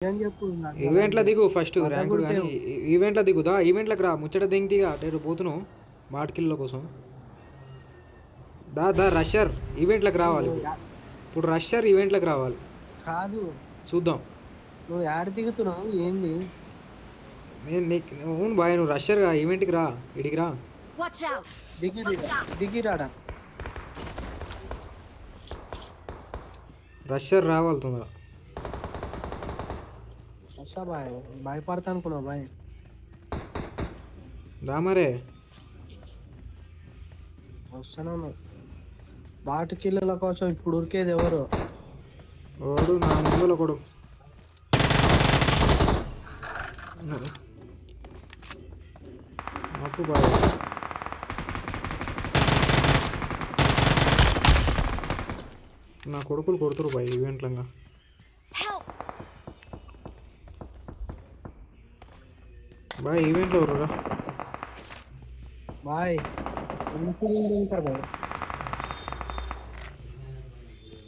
అని చెప్పు నాకు ఈవెంట్లో దిగు ఫస్ట్ ర్యాంకుడు కానీ ఈవెంట్లో దిగుదా ఈవెంట్లోకి రా ముచ్చట దింగిగా నేను పోతున్నావు మాటకిల్ల కోసం దా రషర్ ఈవెంట్లోకి రావాలి ఇప్పుడు రషర్ ఈవెంట్లోకి రావాలి కాదు చూద్దాం నువ్వు యాడ దిగుతున్నావు ఏంది నేను నీకు అవును బాయ్ నువ్వు రషర్గా ఈవెంట్కి రా ఇడికి రా దిగిరాడా రషర్ రావాలి తొందర బాయ్ భయపడతా అనుకున్నావు బాయ్ దామరే వస్తున్నాను బాటు కిల్లల కోసం ఇప్పుడు ఉరికేది ఎవరు ఓడు నా ముందులో కొడు నాకు బాయ్ నా కొడుకులు కొడుతురు బాయ్ ఈవెంట్లంగా బాయ్ ఈవెంట్లో ఎవరురా బాయ్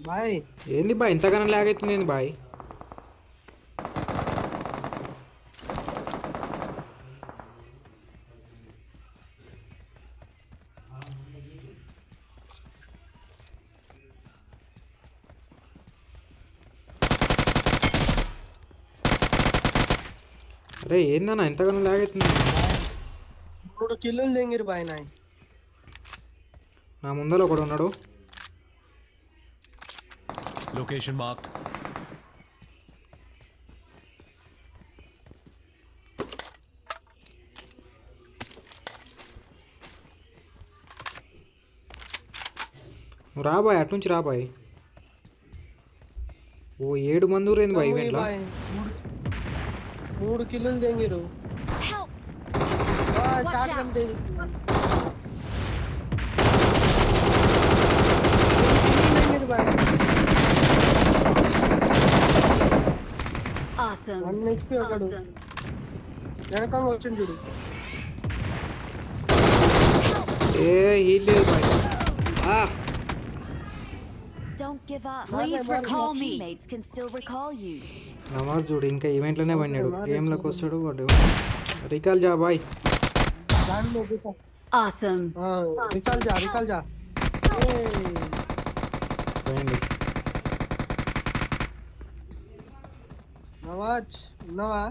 బాయ్ ఏంది బాయ్ ఇంతగానో లాగ్ అవుతుంది ఏంది బాయ్ అరే ఏందన్నా ఎంతగానో లాగ్ అవుతుంది 3 కిలోలు తెంగిరు బాయ్ నాయ్ నా ముందర ఒకడు ఉన్నాడు లొకేషన్ మార్క్డ్ నువ్వు రా బాయ్ అటు నుంచి రా బాయ్ ఓ 7 మంది ఊరేంది బాయ్ ఈవెంట్లో 3 కిలోలు తెంగిరు వన్ హెచ్పి ఒకడు వెనకంగా వచ్చింది చూడు ఏ హీల్ లేదు bye Don't give up. Please recall me. Teammates can still recall you. నమాజ్ చూడు ఇంకా ఈవెంట్లోనే పడినాడు గేమ్లోకి వస్తాడు వాడు రికాల్ జా బాయ్ Awesome. రికాల్ జా పోయింది నవాజ్ ఉన్నావా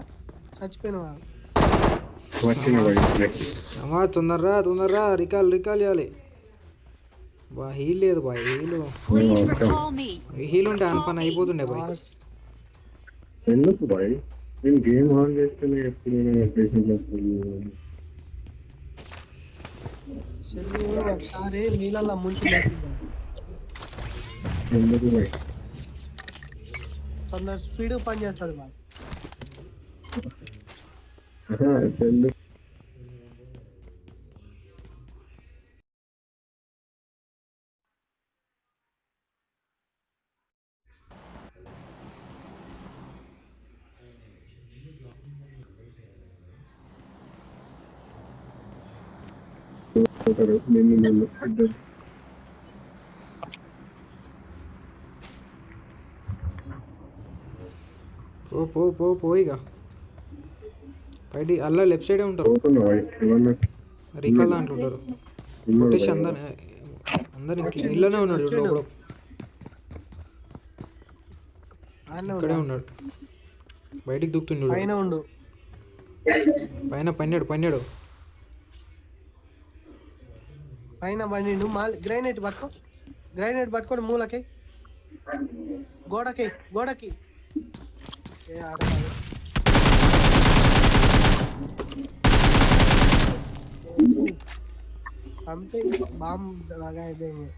చచ్చిపోయినవా నమాజ్ తొందరరా రికాల్ చేయాలి బా హీల్ లేదు బాయ్ Please recall me. హీల్ ఉంటే అని పని అయిపోతుండే బాయ్ ఎందుకు బాయ్ నేను గేమ్ ఆన్ చేస్తేనే ఎప్పుడు ఒకసారి నీళ్ళల్లో ముంచి ఎందుకు బాయ్ కొందరు స్పీడ్ పని చేస్తుంది బాయ్ చెల్లు నిన్ను పోయిగా బయట అలా లెఫ్ట్ సైడే ఉంటారు రికాల్ దాంట్లో ఉంటారు కొట్టేసి అందరు ఇళ్ళనే ఉన్నాడు చూడు లోపల ఇక్కడే ఉన్నాడు బయటికి దుక్కుతుండు పైన ఉండు పైన పన్నాడు పైన బండి గ్రైనేట్ పట్టుకొని మూలకి గోడకి పంపి బాంబ్ లాగా అయిపోయింది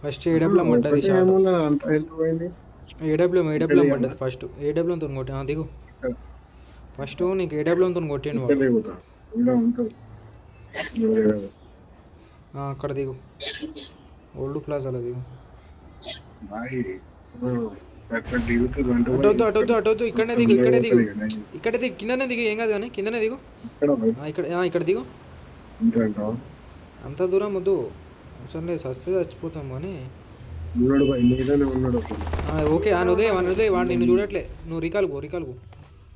ఫస్ట్ ఏడబ్ల్యూఎం పడ్డది ఏడబ్ల్యూఎం పడ్డది ఫస్ట్ ఏడబ్ల్యూఎంతో కొట్టాను దిగు ఫస్ట్ నీకు ఏడబ్ల్యూఎంతో కొట్టాను అక్కడ దిగు ఓల్డ్ ప్లాజాలో దిగు भाई అక్కడ దిగుతుందంటే అటొద్దు ఇక్కడనే దిగు ఇక్కడే దిగు కిందనే దిగు ఏం కాదు కానీ కిందనే దిగు ఇక్కడ దిగు అంత దూరం వద్దు సరే సస్తే చచ్చిపోతాం కానీ ఉన్నాడు భాయ్ మీదనే ఉన్నాడు ఓకే అని ఉదయం వాడు నిన్ను చూడట్లే నువ్వు రికాల్కు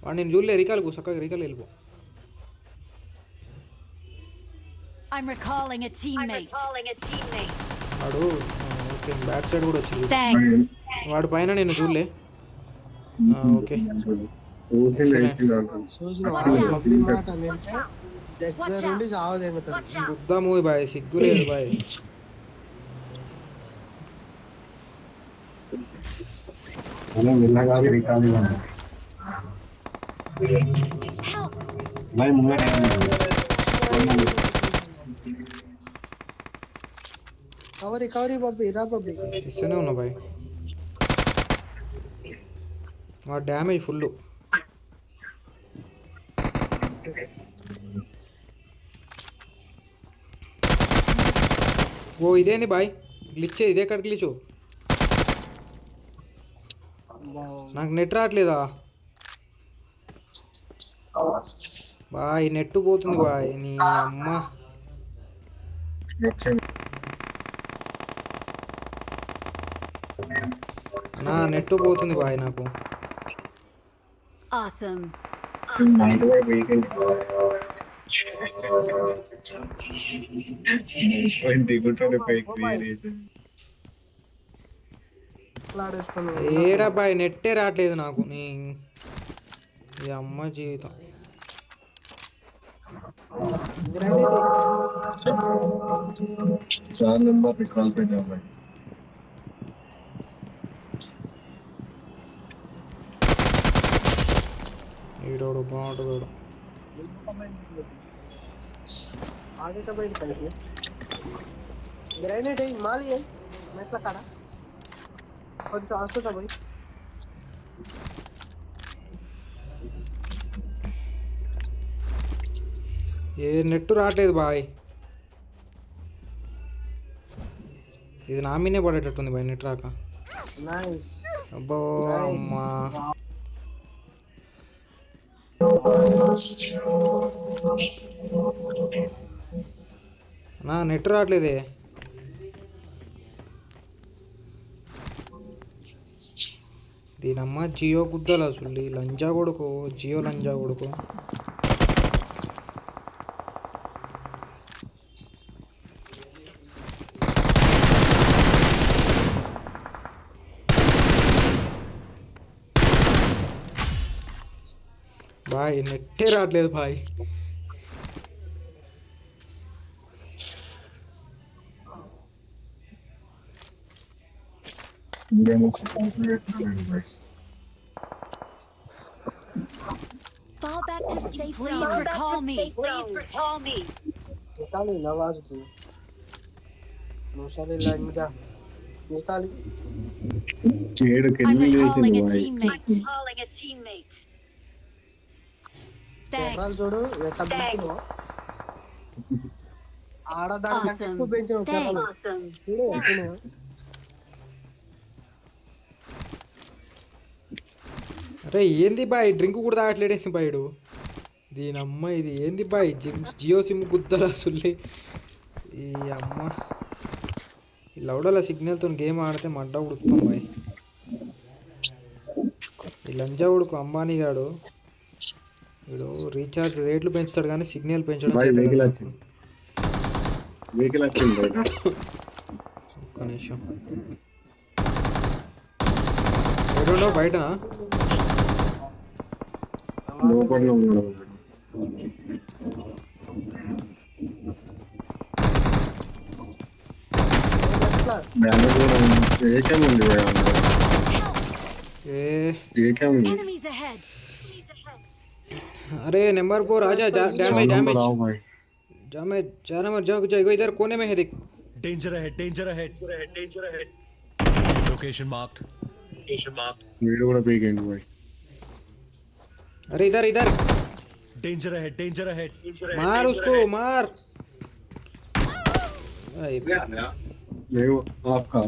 వాడు నేను చూడలే రికాల్కు చక్కగా రికాల్ వెళ్ళిపో. I'm recalling a teammate. వాడు ఓకే బ్యాక్ సైడ్ కూడా వచ్చింది Thanks. వాడు పైన నేను చూడలే. ఓకే దగ్గర నుండి చావదెంగుతాడు. గుద్దా మూవీ బాయ్ సిగ్గులేదు బాయ్. మెల్లగా రికాల్ భాయ్ ముంగట కవరీ బబ్బీ రా బబ్బీ. ఇస్తూనే ఉన్నా బాయ్. వాడు డ్యామేజ్ ఫుల్. ఓ ఇదేంది బాయ్ గ్లిచ్ ఇదే ఎక్కడ గ్లిచ్ నాకు నెట్ రావట్లేదా బాయ్ నెట్ పోతుంది బాయ్ నీ అమ్మ నా నెట్ పోతుంది బాయ్ నాకు. Awesome. ఏడా బాయ్ నెట్టే రావట్లేదు నాకు నీ ఈ అమ్మ జీవితం. ఈడోడు బాగుంటుంది గ్రైనేట్ మాలి మెట్ల కాడ కొంచెం వస్తుందా పోయి. ఏ నెట్ రావట్లేదు బాయ్. ఇది నా మీనే పడేటట్టుంది బాయ్ నెట్ రాక. నైస్ అబ్బో అమ్మా నా నెట్ రావట్లేదే. దీనమ్మ జియో గుద్దలు అసలు లంజా కొడుకు జియో లంజా కొడుకు. బాయ్ నెట్టే రావట్లేదు bye. Fall back to safe zone. Please recall me. निकाली नवाज की नौशाली लंजा निकाली. I'm recalling a teammate. Kerala చూడు ఎట్లా పెంచినో ఆడదానికంటే ఎక్కువ పెంచినావు కేరళ చూడు ఎట్లా. అరే ఏంది బాయ్ డ్రింక్ కూడా తాగట్లేడేంది బాయుడు. దీని అమ్మ ఇది ఏంది బాయ్ జియో సిమ్ గుద్దలు అసలు ఈ అమ్మ. ఈ లౌడల సిగ్నల్తో గేమ్ ఆడితే మడ్డ ఉడుకుతాం బాయ్. ఈ లంజా ఉడుకు అంబానీ గాడు వీడు రీఛార్జ్ రేట్లు పెంచుతాడు కానీ సిగ్నల్ పెంచడం. ఒక్క నిమిషం ఎక్కడో బయటనా Enemies ahead. अरे नंबर 4 आजा डैमेज चार नंबर जाओ इधर कोने में है देख. Danger ahead. Location marked. Video కూడా పేగండి भाई. अरे इधर Danger ahead. मार उसको मार. नहीं आपका